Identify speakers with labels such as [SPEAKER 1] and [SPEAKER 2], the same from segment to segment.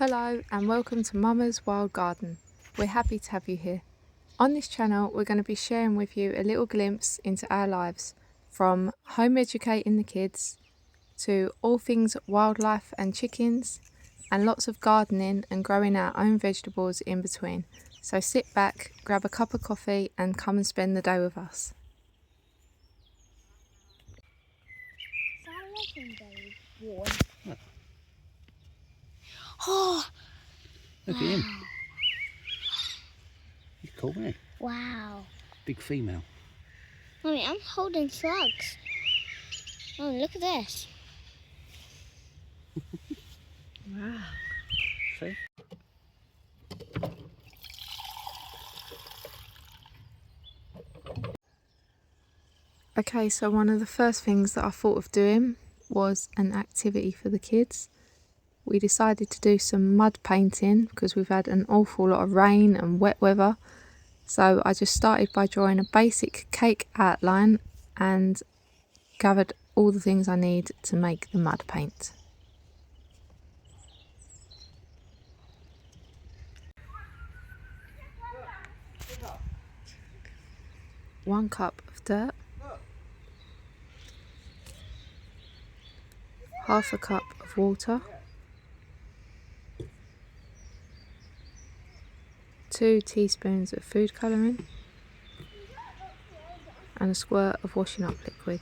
[SPEAKER 1] Hello and welcome to Mama's Wild Garden. We're happy to have you here. On this channel we're going to be sharing with you a little glimpse into our lives, from home educating the kids to all things wildlife and chickens, and lots of gardening and growing our own vegetables in between. So sit back, grab a cup of coffee and come and spend the day with us.
[SPEAKER 2] Oh,
[SPEAKER 3] Look at him. He's cool, isn't he?
[SPEAKER 2] wow.
[SPEAKER 3] Big female.
[SPEAKER 2] Mommy, I'm holding slugs. Oh, look at this.
[SPEAKER 1] Wow.
[SPEAKER 3] See?
[SPEAKER 1] Okay, so one of the first things that I thought of doing was an activity for the kids. We decided to do some mud painting because we've had an awful lot of rain and wet weather. So I just started by drawing a basic cake outline and gathered all the things I need to make the mud paint. One cup of dirt, half a cup of water, 2 teaspoons of food colouring and a squirt of washing up liquid.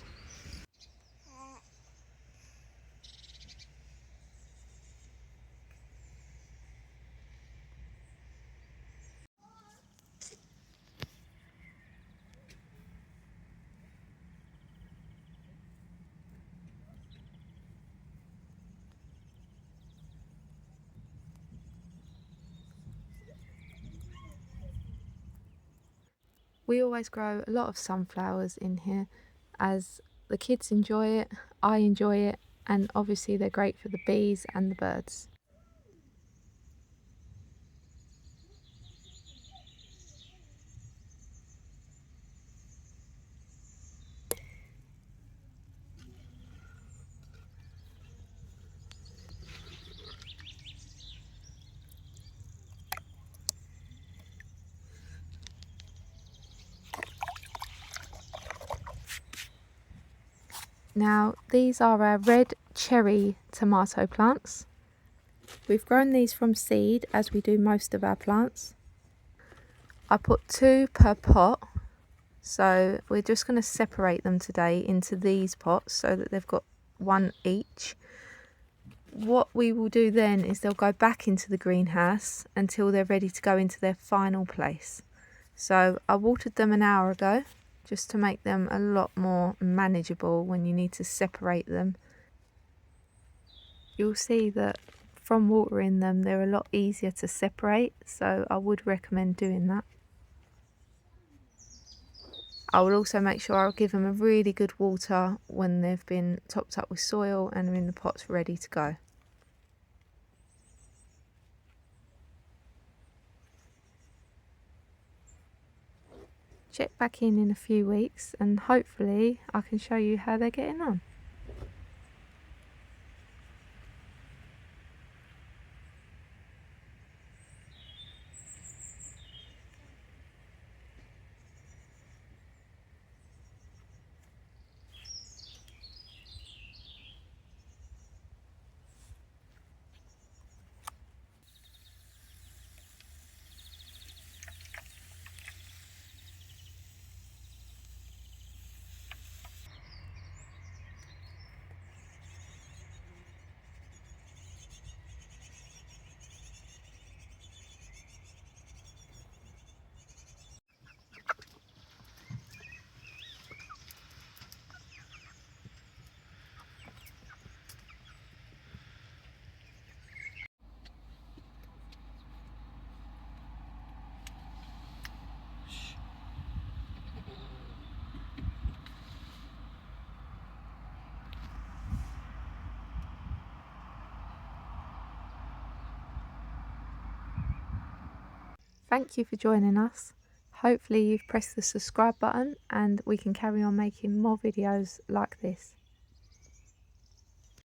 [SPEAKER 1] We always grow a lot of sunflowers in here as the kids enjoy it, I enjoy it, and obviously they're great for the bees and the birds. Now these are our red cherry tomato plants. We've grown these from seed as we do most of our plants. I put 2 per pot, so we're just going to separate them today into these pots so that they've got 1 each. What we will do then is they'll go back into the greenhouse until they're ready to go into their final place. So I watered them an hour ago just to make them a lot more manageable when you need to separate them. You'll see that from watering them they're a lot easier to separate, so I would recommend doing that. I will also make sure I'll give them a really good water when they've been topped up with soil and are in the pots ready to go. Check back in a few weeks and hopefully I can show you how they're getting on. Thank you for joining us. Hopefully you've pressed the subscribe button and we can carry on making more videos like this.